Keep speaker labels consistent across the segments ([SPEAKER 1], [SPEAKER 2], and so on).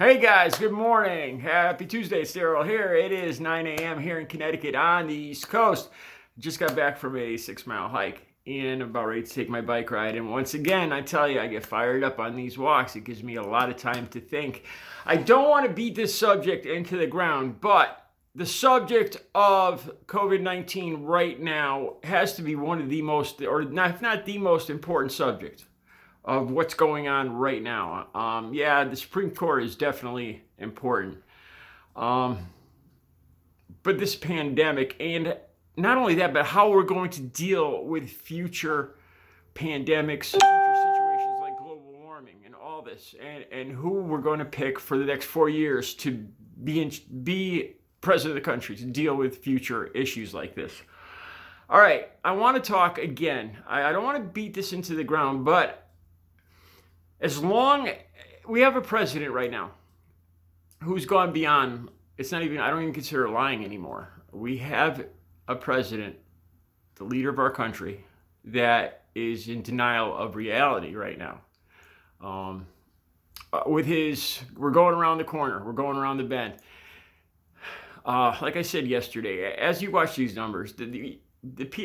[SPEAKER 1] Hey guys, good morning. Happy Tuesday, it's Daryl here. It is 9 a.m. here in Connecticut on the East Coast. Just got back from a 6-mile hike and about ready to take my bike ride. And once again, I tell you, I get fired up on these walks. It gives me a lot of time to think. I don't want to beat this subject into the ground, but the subject of COVID-19 right now has to be one of the most, or if not the most important subject of what's going on right now. The Supreme Court is definitely important. But this pandemic, and not only that, but how we're going to deal with future pandemics, future situations like global warming and all this, and who we're going to pick for the next 4 years to be president of the country to deal with future issues like this. All right, I want to talk again. I don't want to beat this into the ground, but as long we have a president right now who's gone beyond, I don't even consider lying anymore. We have a president, the leader of our country, that is in denial of reality right now. We're going around the corner, we're going around the bend. Like I said yesterday, as you watch these numbers,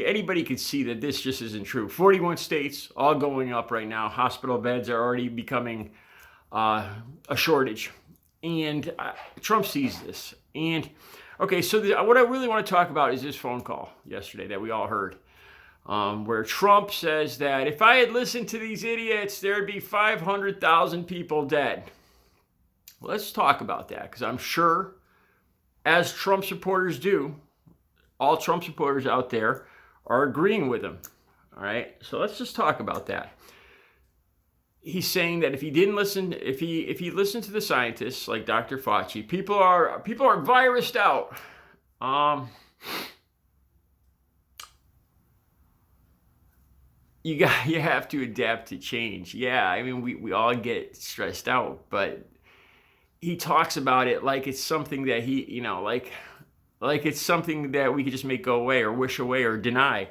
[SPEAKER 1] anybody could see that this just isn't true. 41 states all going up right now. Hospital beds are already becoming a shortage. And Trump sees this. And okay, so what I really want to talk about is this phone call yesterday that we all heard, where Trump says that if I had listened to these idiots, there'd be 500,000 people dead. Well, let's talk about that, because I'm sure, as Trump supporters do, all Trump supporters out there are agreeing with him. All right, so let's just talk about that. He's saying that if he listened to the scientists like Dr. Fauci, people are virused out. You have to adapt to change. Yeah, I mean we all get stressed out, but he talks about it like it's something that like it's something that we could just make go away or wish away or deny.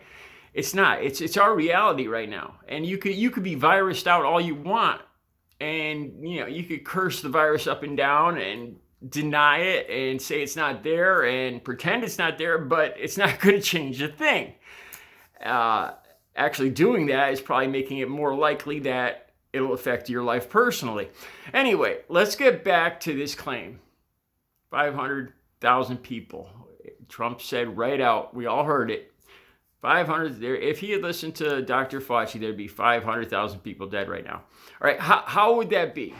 [SPEAKER 1] It's not. It's our reality right now. And you could be virused out all you want, and you could curse the virus up and down and deny it and say it's not there and pretend it's not there, but it's not going to change a thing. Actually doing that is probably making it more likely that it'll affect your life personally. Anyway, let's get back to this claim. 500,000 people. Trump said right out, we all heard it. 500 there. If he had listened to Dr. Fauci, there'd be 500,000 people dead right now. All right, how would that be?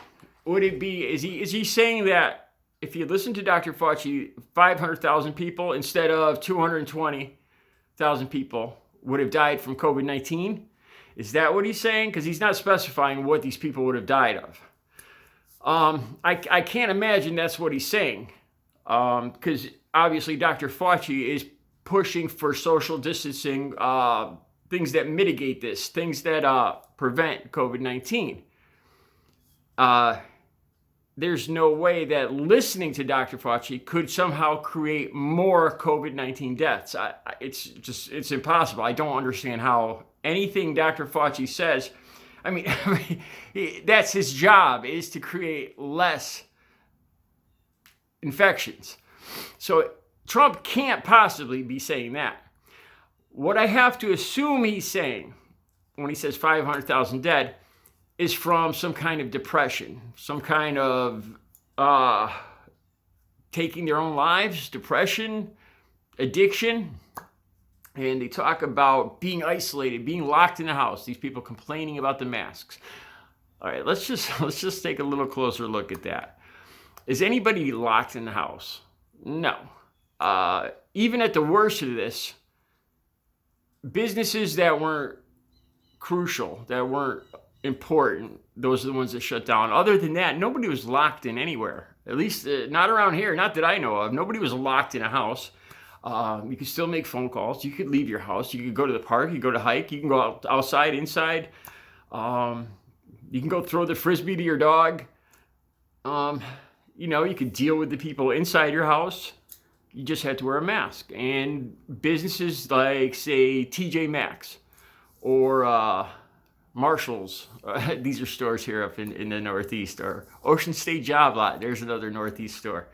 [SPEAKER 1] Would it be, is he saying that if he had listened to Dr. Fauci, 500,000 people instead of 220,000 people would have died from COVID-19? Is that what he's saying? Because he's not specifying what these people would have died of. I can't imagine that's what he's saying. Because obviously Dr. Fauci is pushing for social distancing, things that mitigate this, things that prevent COVID-19. There's no way that listening to Dr. Fauci could somehow create more COVID-19 deaths. It's impossible. I don't understand how anything Dr. Fauci says, I mean that's his job, is to create less infections. So Trump can't possibly be saying that. What I have to assume he's saying when he says 500,000 dead is from some kind of depression, some kind of taking their own lives, depression, addiction. And they talk about being isolated, being locked in the house, these people complaining about the masks. All right, let's just take a little closer look at that. Is anybody locked in the house? No. Even at the worst of this, businesses that weren't crucial, that weren't important, those are the ones that shut down. Other than that, nobody was locked in anywhere. At least not around here, not that I know of. Nobody was locked in a house. You could still make phone calls. You could leave your house. You could go to the park. You could go to hike. You can go outside, inside. You can go throw the Frisbee to your dog. You could deal with the people inside your house. You just had to wear a mask. And businesses like, say, TJ Maxx or Marshalls. These are stores here up in the Northeast. Or Ocean State Job Lot. There's another Northeast store.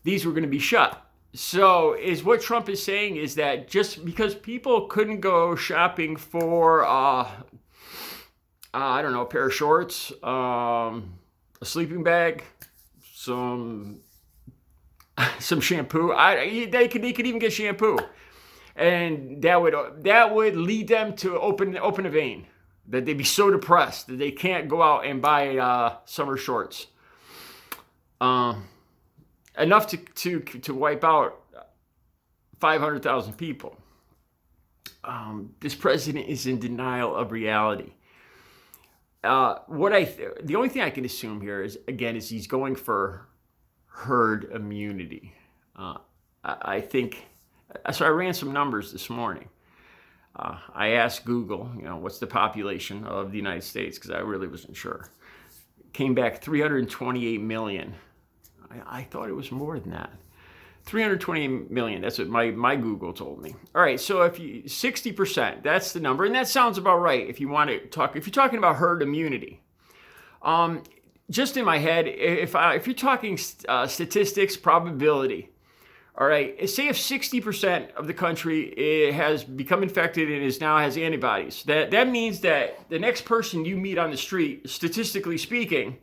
[SPEAKER 1] These were going to be shut. So is what Trump is saying is that just because people couldn't go shopping for, I don't know, a pair of shorts, a sleeping bag, some shampoo. They could even get shampoo, and that would lead them to open a vein. That they'd be so depressed that they can't go out and buy summer shorts. Enough to wipe out 500,000 people. This president is in denial of reality. The only thing I can assume here is he's going for herd immunity. I think so. I ran some numbers this morning. I asked Google, what's the population of the United States, because I really wasn't sure. Came back 328 million. I thought it was more than that. 328 million. That's what my Google told me. All right, so if 60%, that's the number, and that sounds about right. If you're talking about herd immunity, just in my head, if you're talking statistics, probability. All right, say if 60% of the country has become infected and now has antibodies, that means that the next person you meet on the street, statistically speaking,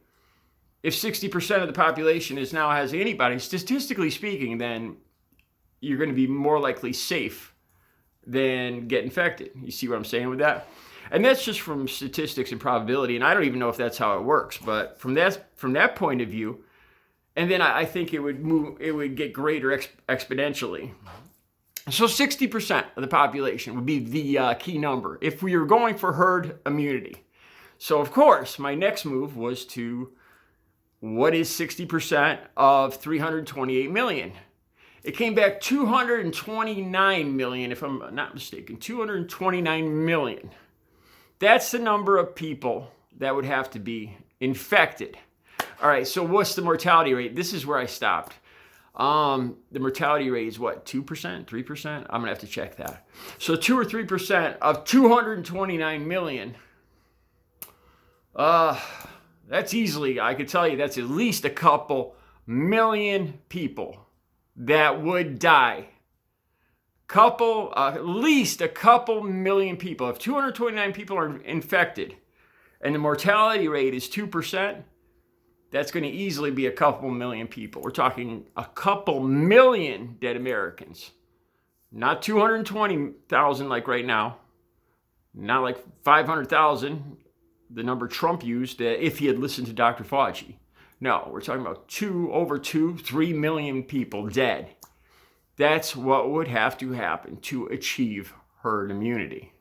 [SPEAKER 1] if 60% of the population now has antibodies, statistically speaking, then you're going to be more likely safe than get infected. You see what I'm saying with that? And that's just from statistics and probability, and I don't even know if that's how it works, but from that point of view. And then I think it would get greater exponentially. So 60% of the population would be the key number if we were going for herd immunity. So of course, my next move was to, what is 60% of 328 million? It came back 229 million, if I'm not mistaken, 229 million. That's the number of people that would have to be infected. All right, so what's the mortality rate? This is where I stopped. The mortality rate is what, 2%, 3%? I'm gonna have to check that. So 2 or 3% of 229 million. That's easily, I could tell you, that's at least a couple million people that would die. At least a couple million people. If 229 people are infected and the mortality rate is 2%, that's going to easily be a couple million people. We're talking a couple million dead Americans. Not 220,000 like right now. Not like 500,000, the number Trump used if he had listened to Dr. Fauci. No, we're talking about 3 million people dead. That's what would have to happen to achieve herd immunity.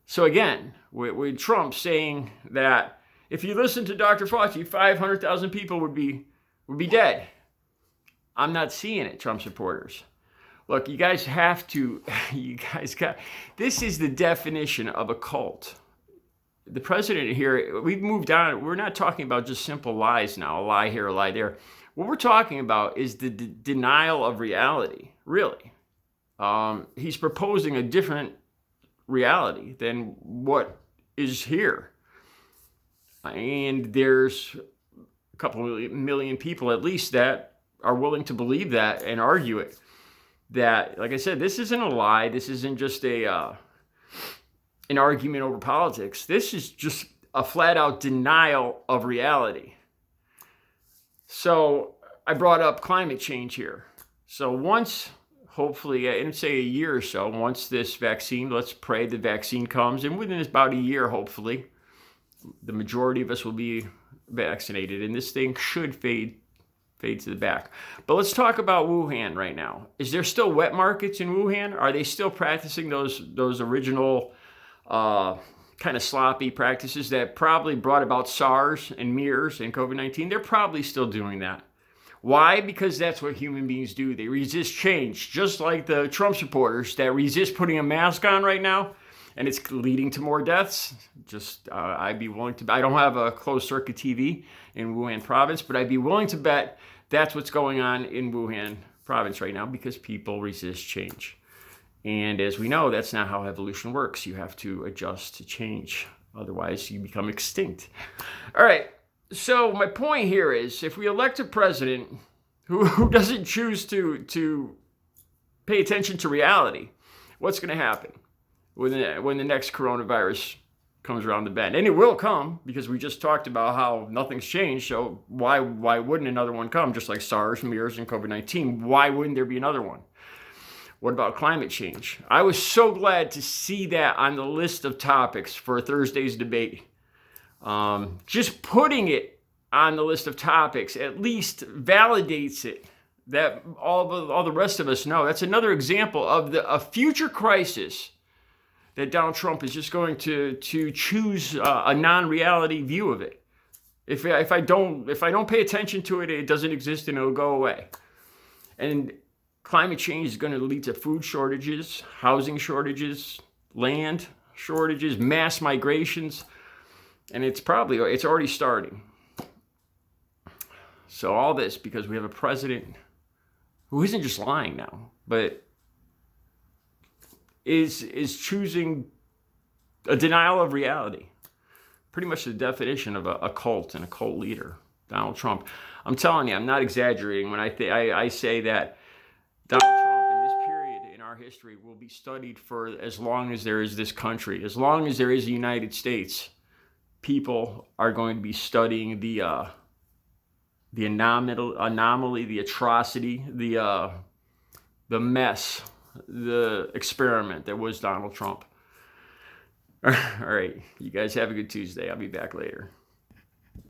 [SPEAKER 1] So again, with Trump saying that if you listen to Dr. Fauci, 500,000 people would be dead. I'm not seeing it, Trump supporters. Look, this is the definition of a cult. The president here, we've moved on. We're not talking about just simple lies now, a lie here, a lie there. What we're talking about is the denial of reality, really. He's proposing a different reality than what is here. And there's a couple million people at least that are willing to believe that and argue it. That, like I said, this isn't a lie. This isn't just an argument over politics. This is just a flat out denial of reality. So I brought up climate change here. So once, hopefully, in say a year or so, once this vaccine, let's pray the vaccine comes, and within about a year, hopefully, the majority of us will be vaccinated, and this thing should fade to the back. But let's talk about Wuhan right now. Is there still wet markets in Wuhan? Are they still practicing those original kind of sloppy practices that probably brought about SARS and MERS and COVID-19? They're probably still doing that. Why? Because that's what human beings do. They resist change, just like the Trump supporters that resist putting a mask on right now. And it's leading to more deaths. I'd be willing to, I don't have a closed circuit TV in Wuhan province, but I'd be willing to bet that's what's going on in Wuhan province right now because people resist change. And as we know, that's not how evolution works. You have to adjust to change. Otherwise, you become extinct. All right. So my point here is, if we elect a president who doesn't choose to pay attention to reality, what's going to happen when the next coronavirus comes around the bend? And it will come, because we just talked about how nothing's changed. So why wouldn't another one come? Just like SARS, MERS, and COVID-19. Why wouldn't there be another one? What about climate change? I was so glad to see that on the list of topics for Thursday's debate. Just putting it on the list of topics at least validates it, that all the rest of us know. That's another example of a future crisis that Donald Trump is just going to choose a non-reality view of it. If I don't pay attention to it, it doesn't exist and it'll go away. And climate change is going to lead to food shortages, housing shortages, land shortages, mass migrations, and it's already starting. So all this because we have a president who isn't just lying now, but is choosing a denial of reality. Pretty much the definition of a cult and a cult leader, Donald Trump. I'm telling you, I'm not exaggerating when I say that Donald Trump in this period in our history will be studied for as long as there is this country. As long as there is the United States, people are going to be studying the anomaly, the atrocity, the mess, the experiment that was Donald Trump. All right, you guys have a good Tuesday. I'll be back later.